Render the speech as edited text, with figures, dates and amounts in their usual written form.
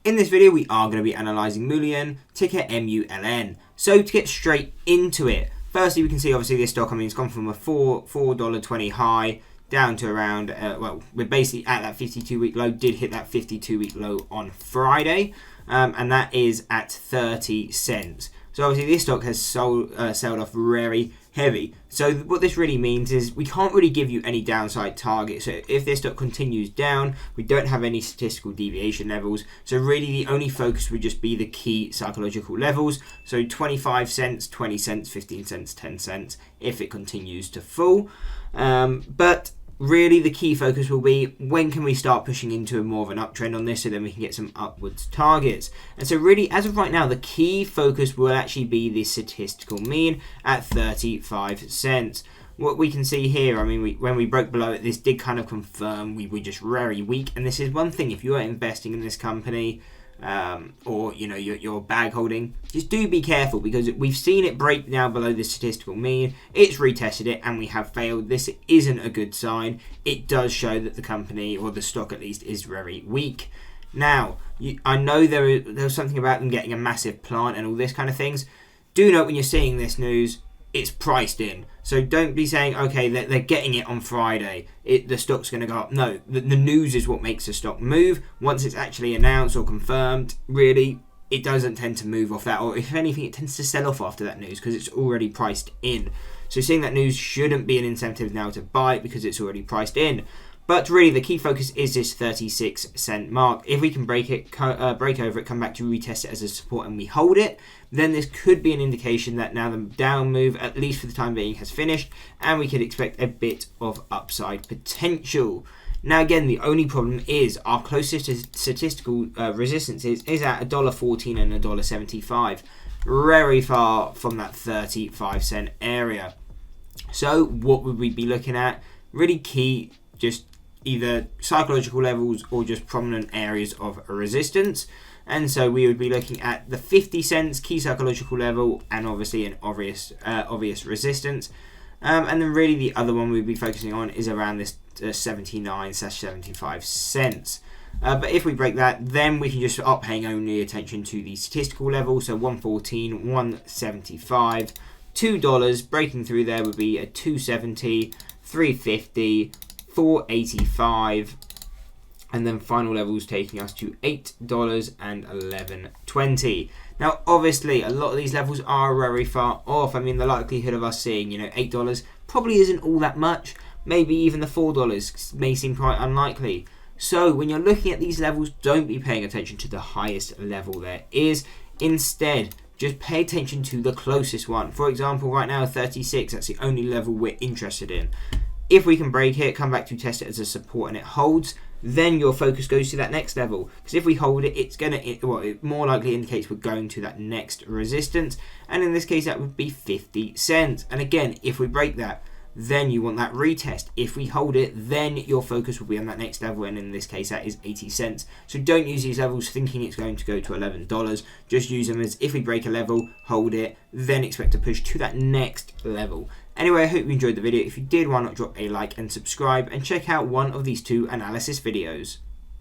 In this video, we are going to be analysing MULN, ticker MULN. So to get straight into it, firstly, we can see obviously this stock, it's gone from a $4.20 high down to around, well, we're basically at that 52-week low, did hit that 52-week low on Friday, and that is at 30 cents. So obviously this stock has sold off very heavy. So what this really means is we can't really give you any downside target. So if this stock continues down, we don't have any statistical deviation levels. So really the only focus would just be the key psychological levels. So 25 cents, 20 cents, 15 cents, 10 cents if it continues to fall. But really the key focus will be when can we start pushing into more of an uptrend on this, so then we can get some upwards targets. And so really as of right now, the key focus will actually be the statistical mean at 35 cents. What we can see here, when we broke below it, this did kind of confirm we were just very weak. And this is one thing, if you are investing in this company, or your bag holding, just do be careful, because we've seen it break down below the statistical mean, it's retested it, and we have failed. This isn't a good sign. It does show that the company, or the stock at least, is very weak. Now, I know there's something about them getting a massive plant and all this kind of things. Do note when you're seeing this news, it's priced in. So don't be saying, okay, they're getting it on Friday, the stock's going to go up. No, the news is what makes the stock move. Once it's actually announced or confirmed, really, it doesn't tend to move off that. Or if anything, it tends to sell off after that news because it's already priced in. So seeing that news shouldn't be an incentive now to buy it because it's already priced in. But really, the key focus is this 36 cent mark. If we can break over it, come back to retest it as a support, and we hold it, then this could be an indication that now the down move, at least for the time being, has finished, and we could expect a bit of upside potential. Now again, the only problem is our closest statistical resistance is at $1.14 and $1.75, very far from that 35 cent area. So what would we be looking at? Really key, just either psychological levels or just prominent areas of resistance. And so we would be looking at the 50 cents key psychological level, and obviously an obvious resistance. And then really the other one we'd be focusing on is around this 79/75 cents. But if we break that, then we can just start paying only attention to the statistical level. So 114, 175, $2 breaking through there would be a 270, 350, 485, and then final levels taking us to $8 and 11.20. Now obviously a lot of these levels are very far off. The likelihood of us seeing $8 probably isn't all that much. Maybe even the $4 may seem quite unlikely. So when you're looking at these levels, don't be paying attention to the highest level there is. Instead, just pay attention to the closest one. For example, right now 36, that's the only level we're interested in. If we can break it, come back to test it as a support, and it holds, then your focus goes to that next level. Because if we hold it, it more likely indicates we're going to that next resistance. And in this case, that would be 50 cents. And again, if we break that, then you want that retest. If we hold it, then your focus will be on that next level, and in this case that is 80 cents. So don't use these levels thinking it's going to go to $11. Just use them as if we break a level, hold it, then expect to push to that next level. Anyway, I hope you enjoyed the video. If you did, why not drop a like and subscribe, and check out one of these two analysis videos.